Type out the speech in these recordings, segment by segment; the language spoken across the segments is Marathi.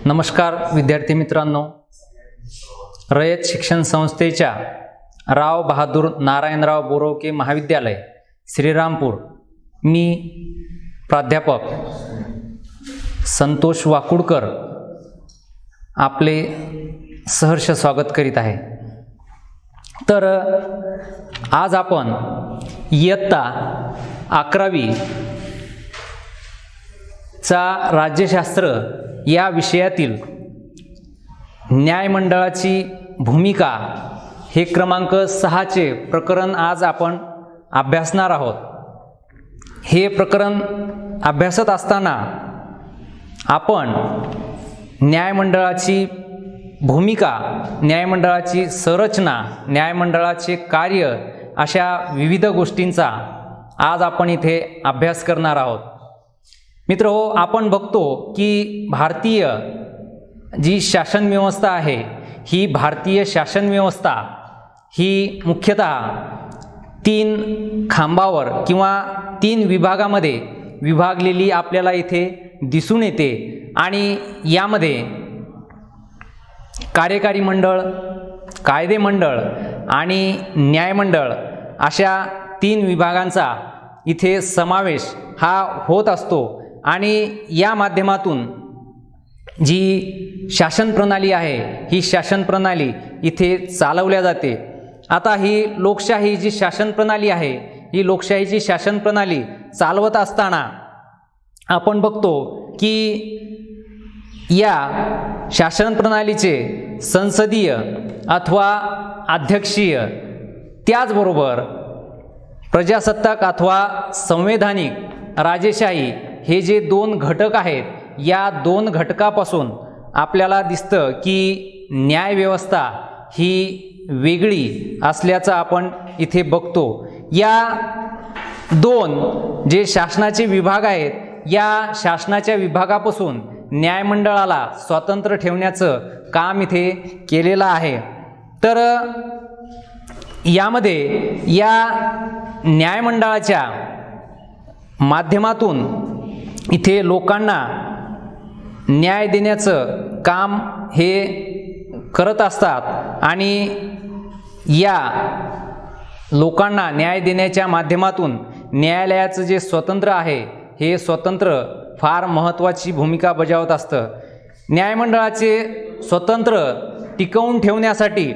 नमस्कार विद्यार्थी मित्रांनो, रयत शिक्षण संस्थेच्या राव बहादूर नारायणराव बोरवके महाविद्यालय श्रीरामपूर, मी प्राध्यापक संतोष वाकुडकर आपले सहर्ष स्वागत करीत आहे। तर आज आपण इयत्ता 11वी चा राज्यशास्त्र या विषयातील न्यायमंडळाची भूमिका हे क्रमांक 6चे प्रकरण आज आपण अभ्यासणार आहोत। हे प्रकरण अभ्यासत असताना आपण न्यायमंडळाची भूमिका, न्यायमंडळाची संरचना, न्यायमंडळाचे कार्य अशा विविध गोष्टींचा आज आपण इथे अभ्यास करणार आहोत। मित्रहो, आपण बघतो की भारतीय जी शासन व्यवस्था आहे, ही भारतीय शासन व्यवस्था ही मुख्यतः 3 खांबावर किंवा 3 विभागामध्ये विभागलेली आपल्याला इथे दिसून येते। आणि यामध्ये कार्यकारी मंडळ, कायदे मंडळ आणि न्यायमंडळ अशा 3 विभागांचा इथे समावेश हा होत असतो। आणि या माध्यमातून जी शासन प्रणाली आहे, ही शासन प्रणाली इथे चालवल्या जाते। आता ही लोकशाही जी शासन प्रणाली आहे, ही लोकशाहीची शासन प्रणाली चालवत असताना आपण बघतो की या शासन प्रणालीचे संसदीय अथवा अध्यक्षीय, त्याचबरोबर प्रजासत्ताक अथवा संवैधानिक राजेशाही हे जे 2 घटक आहेत, या 2 घटकापासून आपल्याला दिसतं की न्यायव्यवस्था ही वेगळी असल्याचं आपण इथे बघतो। या 2 जे शासनाचे विभाग आहेत, या शासनाच्या विभागापासून न्यायमंडळाला स्वतंत्र ठेवण्याचं काम इथे केलेलं आहे। तर यामध्ये या न्यायमंडळाच्या माध्यमातून इथे लोकांना न्याय देण्याचं काम हे करत असतात। आणि या लोकांना न्याय देण्याच्या माध्यमातून न्यायालयाचं जे स्वतंत्र आहे, हे स्वतंत्र फार महत्त्वाची भूमिका बजावत असतं। न्यायमंडळाचे स्वतंत्र टिकवून ठेवण्यासाठी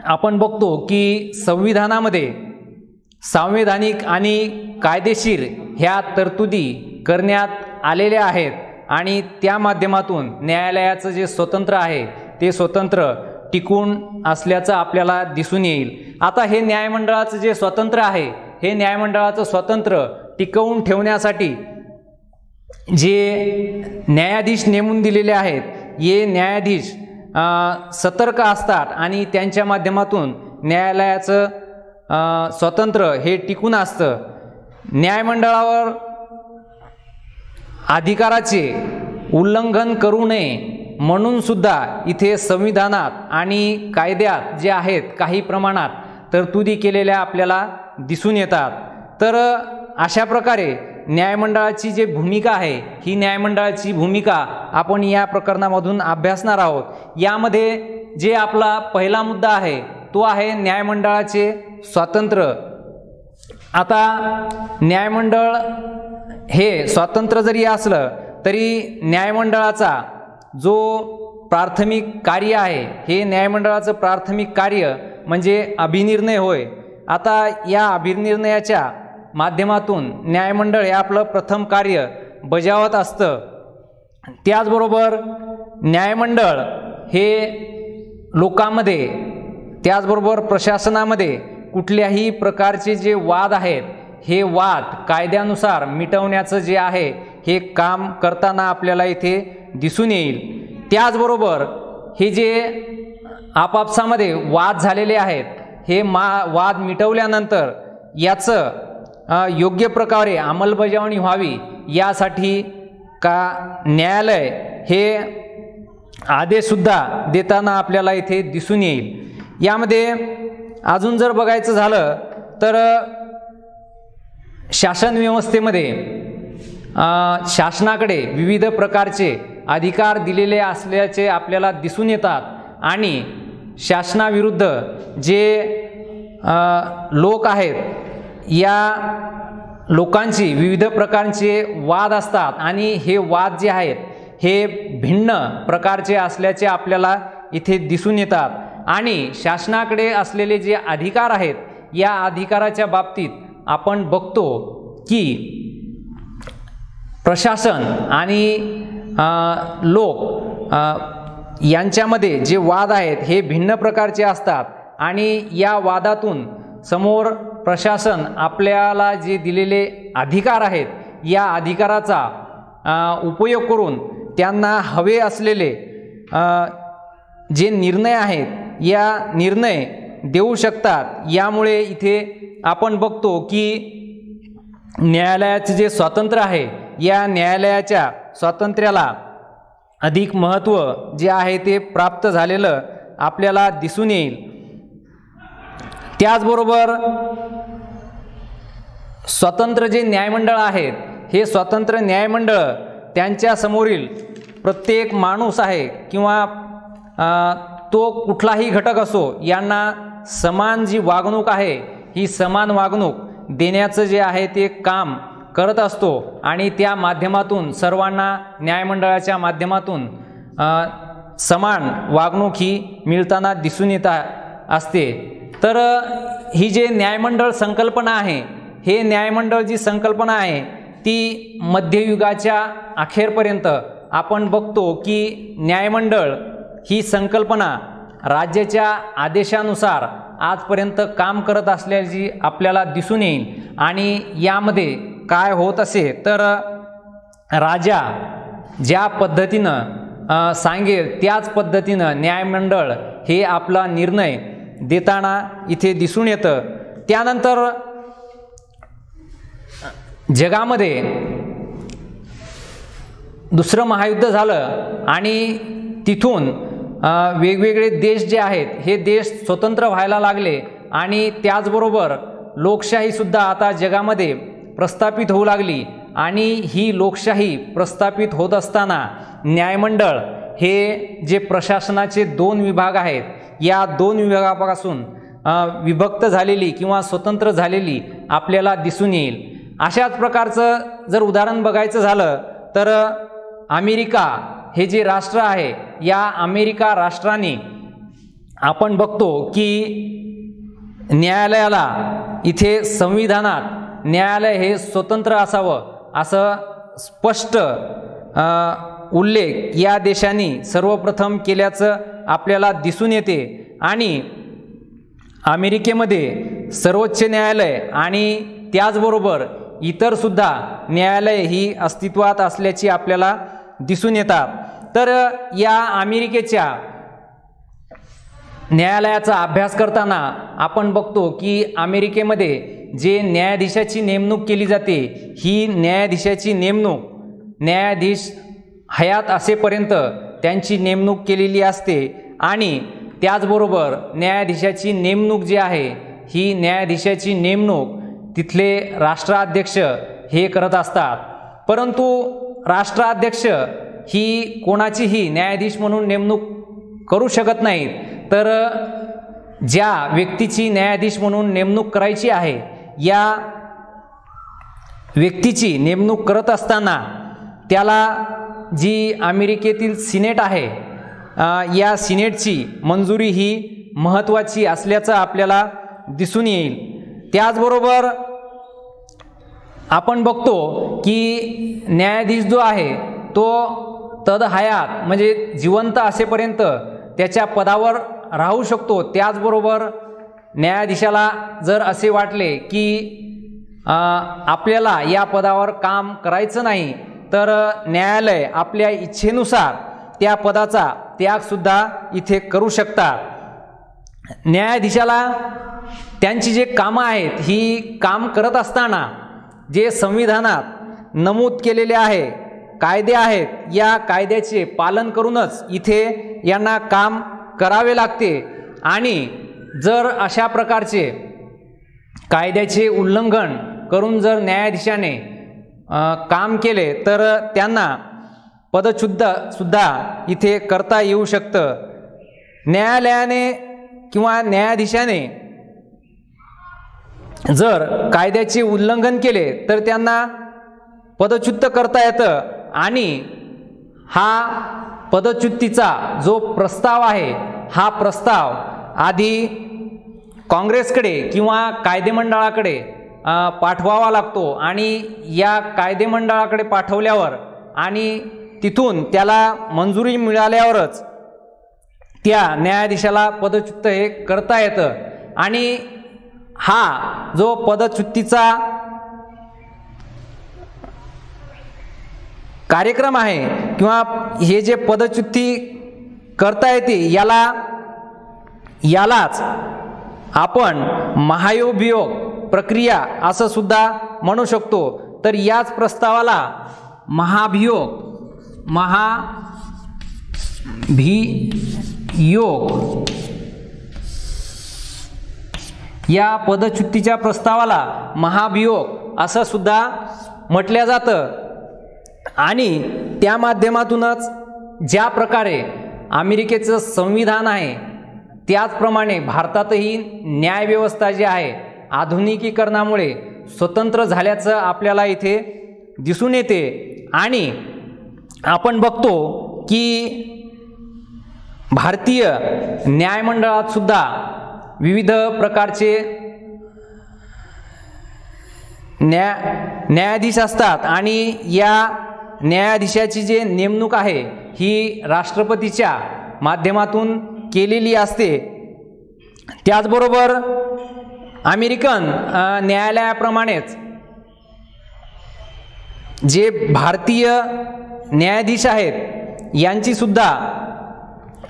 आपण बघतो की संविधानामध्ये संवैधानिक आणि कायदेशीर ह्या तरतुदी करण्यात आलेल्या आहेत। आणि त्या माध्यमातून न्यायालयाचं जे स्वतंत्र आहे, ते स्वतंत्र टिकून असल्याचं आपल्याला दिसून येईल। आता हे न्यायमंडळाचं जे स्वतंत्र आहे, हे न्यायमंडळाचं स्वतंत्र टिकवून ठेवण्यासाठी जे न्यायाधीश नेमून दिलेले आहेत, हे न्यायाधीश सतर्क असतात आणि त्यांच्या माध्यमातून न्यायालयाचं स्वतंत्र हे टिकून असतं। न्यायमंडळावर अधिकाराचे उल्लंघन करू नये म्हणून सुद्धा इथे संविधानात आणि कायद्यात जे आहेत काही प्रमाणात तरतुदी केलेल्या आपल्याला दिसून येतात। तर अशा प्रकारे न्यायमंडळाची जी भूमिका आहे, ही न्यायमंडळाची भूमिका आपण या प्रकरणामधून अभ्यासणार आहोत। यामध्ये जे आपला पहिला मुद्दा आहे, तो आहे न्यायमंडळाचे स्वातंत्र्य। आता न्यायमंडळ हे स्वातंत्र्य जरी असलं तरी न्यायमंडळाचा जो प्राथमिक कार्य आहे, हे न्यायमंडळाचं प्राथमिक कार्य म्हणजे अभिनिर्णय होय। आता या अभिनिर्णयाच्या माध्यमातून न्यायमंडळ हे आपलं प्रथम कार्य बजावत असतं। त्याचबरोबर न्यायमंडळ हे लोकांमध्ये, त्याचबरोबर प्रशासनामध्ये कुठल्याही प्रकारचे जे वाद आहेत, हे वाद कायद्यानुसार मिटवण्याचं जे आहे, हे काम करताना आपल्याला इथे दिसून येईल। त्याचबरोबर हे जे आपापसामध्ये वाद झालेले आहेत, हे वाद मिटवल्यानंतर याचं योग्य प्रकारे अंमलबजावणी व्हावी, यासाठी न्यायालय हे आदेशसुद्धा देताना आपल्याला इथे दिसून येईल। यामध्ये अजून जर बघायचं झालं तर शासन व्यवस्थेमध्ये शासनाकडे विविध प्रकारचे अधिकार दिलेले असल्याचे आपल्याला दिसून येतात आणि शासनाविरुद्ध जे लोक आहेत या लोकांची विविध प्रकारचे वाद असतात आणि हे वाद जे आहेत हे भिन्न प्रकारचे असल्याचे आपल्याला इथे दिसून येतात आणि शासनाकडे असलेले जे अधिकार आहेत या अधिकाराच्या बाबतीत आपण बघतो की प्रशासन आणि लोक यांच्यामध्ये जे वाद आहेत हे भिन्न प्रकारचे असतात आणि या वादातून समोर प्रशासन आपल्याला जे दिलेले अधिकार आहेत या अधिकाराचा उपयोग करून त्यांना हवे असलेले जे निर्णय आहेत या निर्णय देऊ शकतात। यामुळे इथे आपण बघतो की न्यायालयाचे जे स्वातंत्र्य आहे या न्यायालयाच्या स्वातंत्र्याला अधिक महत्त्व जे आहे ते प्राप्त झालेलं आपल्याला दिसून येईल। त्याचबरोबर स्वतंत्र जे न्यायमंडळ आहेत हे स्वतंत्र न्यायमंडळ त्यांच्या समोरील प्रत्येक माणूस आहे किंवा तो कुठलाही घटक असो यांना समान जी वागणूक आहे ही समान वागणूक देण्याचं जे आहे ते काम करत असतो आणि त्या माध्यमातून सर्वांना न्यायमंडळाच्या माध्यमातून समान वागणूक ही मिळताना दिसून येत असते। तर ही जे न्यायमंडळ संकल्पना आहे हे न्यायमंडळ जी संकल्पना आहे ती मध्ययुगाच्या अखेरपर्यंत आपण बघतो की न्यायमंडळ ही संकल्पना राज्याच्या आदेशानुसार आजपर्यंत काम करत असल्याची आपल्याला दिसून येईल आणि यामध्ये काय होत असे तर राजा ज्या पद्धतीनं सांगेल त्याच पद्धतीनं न्यायमंडळ हे आपला निर्णय देताना इथे दिसून येतं। त्यानंतर जगामध्ये दुसरं महायुद्ध झालं आणि तिथून वेगवेगळे देश जे आहेत हे देश स्वतंत्र व्हायला लागले आणि त्याचबरोबर लोकशाहीसुद्धा आता जगामध्ये प्रस्थापित होऊ लागली आणि ही लोकशाही प्रस्थापित होत असताना न्यायमंडळ हे जे प्रशासनाचे दोन विभाग आहेत या दोन विभागापासून विभक्त झालेली किंवा स्वतंत्र झालेली आपल्याला दिसून येईल। अशाच प्रकारचं जर उदाहरण बघायचं झालं तर अमेरिका हे जे राष्ट्र आहे या अमेरिका राष्ट्राने आपण बघतो की न्यायालयाला इथे संविधानात न्यायालय हे स्वतंत्र असावं असं स्पष्ट उल्लेख या देशाने सर्वप्रथम केल्याचं आपल्याला दिसून येते आणि अमेरिकेमध्ये सर्वोच्च न्यायालय आणि त्याचबरोबर इतरसुद्धा न्यायालय ही अस्तित्वात असल्याची आपल्याला दिसून येतात। तर या अमेरिकेच्या न्यायालयाचा अभ्यास करताना आपण बघतो की अमेरिकेमध्ये जे न्यायाधीशाची नेमणूक केली जाते ही न्यायाधीशाची नेमणूक न्यायाधीश हयात असेपर्यंत त्यांची नेमणूक केलेली असते आणि त्याचबरोबर न्यायाधीशाची नेमणूक जी आहे ही न्यायाधीशाची नेमणूक तिथले राष्ट्राध्यक्ष हे करत असतात। परंतु राष्ट्राध्यक्ष ही कोणाचीही न्यायाधीश म्हणून नेमणूक करू शकत नाहीत। तर ज्या व्यक्तीची न्यायाधीश म्हणून नेमणूक करायची आहे या व्यक्तीची नेमणूक करत असताना त्याला जी अमेरिकेतील सिनेट आहे या सिनेटची मंजुरी ही महत्त्वाची असल्याचं आपल्याला दिसून येईल। त्याचबरोबर आपण बघतो की न्यायाधीश जो आहे तो तदहयात म्हणजे जिवंत असेपर्यंत त्याच्या पदावर राहू शकतो। त्याचबरोबर न्यायाधीशाला जर असे वाटले की आपल्याला या पदावर काम करायचं नाही तर न्यायालय आपल्या इच्छेनुसार त्या पदाचा त्यागसुद्धा इथे करू शकतात। न्यायाधीशाला त्यांची जे कामं आहेत ही काम करत असताना जे संविधानात नमूद केलेले आहे कायदे आहेत या कायद्याचे पालन करूनच इथे यांना काम करावे लागते आणि जर अशा प्रकारचे कायद्याचे उल्लंघन करून जर न्यायाधीशाने काम केले तर त्यांना पदच्युतसुद्धा इथे करता येऊ शकतं. न्यायालयाने किंवा न्यायाधीशाने जर कायद्याचे उल्लंघन केले तर त्यांना पदच्युत करता येतं. आणि हा पदच्युतीचा जो प्रस्ताव आहे हा प्रस्ताव आधी काँग्रेसकडे किंवा कायदेमंडळाकडे पाठवावा लागतो. आणि या कायदेमंडळाकडे पाठवल्यावर आणि तिथून त्याला मंजुरी मिळाल्यावरच त्या न्यायाधीशाला पदच्युत हे करता येतं. आणि हा जो पदच्युतीचा कार्यक्रम आहे किंवा हे जे पदच्युती करता येते यालाच आपण महाभियोग प्रक्रिया असं सुद्धा म्हणू शकतो. तर याच प्रस्तावाला महाभियोग या पदच्युतीच्या प्रस्तावाला महाभियोग असं सुद्धा म्हटलं जातं. आणि त्या माध्यमातूनच ज्या प्रकारे अमेरिकेचं संविधान आहे त्याचप्रमाणे भारतातही न्यायव्यवस्था जी आहे आधुनिकीकरणामुळे स्वतंत्र झाल्याचं आपल्याला इथे दिसून येते. आणि आपण बघतो की भारतीय न्यायमंडळात सुद्धा विविध प्रकारचे न्यायाधीश असतात. आणि या न्यायाधीशाची जी नेमणूक आहे ही राष्ट्रपतीच्या माध्यमातून केलेली असते. त्याचबरोबर अमेरिकन न्यायालयाप्रमाणेच जे भारतीय न्यायाधीश आहेत यांची सुद्धा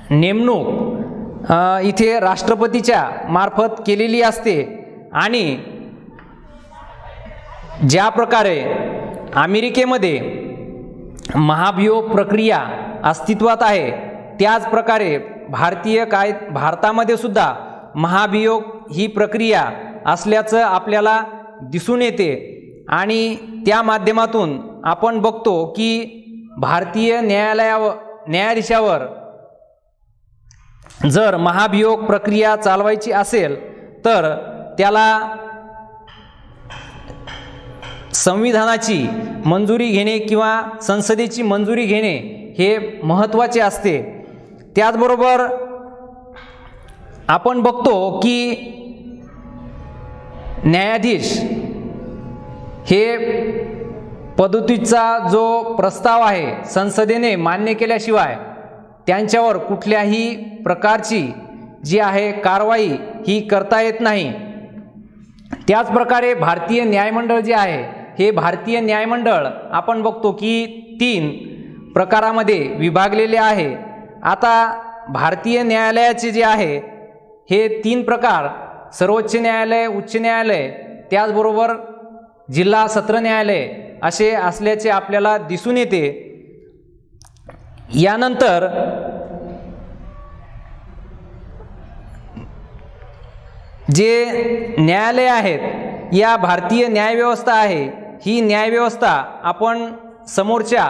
नेमणूक इथे राष्ट्रपतीच्या मार्फत केलेली असते. आणि ज्या प्रकारे अमेरिकेमध्ये महाभियोग प्रक्रिया अस्तित्वात आहे त्याच प्रकारे भारतामध्ये सुद्धा महाभियोग ही प्रक्रिया असल्याचं आपल्याला दिसून येते. आणि त्या माध्यमातून आपण बघतो की भारतीय न्यायाधीशावर जर महाभियोग प्रक्रिया चालवायची असेल तर त्याला संविधानाची मंजुरी घेणे किंवा संसदेची मंजुरी घेणे हे महत्त्वाचे असते. त्याचबरोबर आपण बघतो की न्यायाधीश हे पदच्युतीचा जो प्रस्ताव आहे संसदेने मान्य केल्याशिवाय त्यांच्यावर कुठल्याही प्रकारची जी आहे कारवाई ही करता येत नाही. त्याचप्रकारे भारतीय न्यायमंडळ जे आहे हे भारतीय न्यायमंडळ आपण बघतो की 3 प्रकारामध्ये विभागलेले आहे. आता भारतीय न्यायालयाचे जे आहे हे 3 प्रकार सर्वोच्च न्यायालय, उच्च न्यायालय, त्याचबरोबर जिल्हा सत्र न्यायालय असे असल्याचे आपल्याला दिसून येते. यानंतर जे न्यायालय आहेत या भारतीय न्यायव्यवस्था आहे ही न्यायव्यवस्था आपण समोरच्या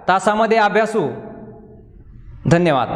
तासामध्ये अभ्यासू. धन्यवाद.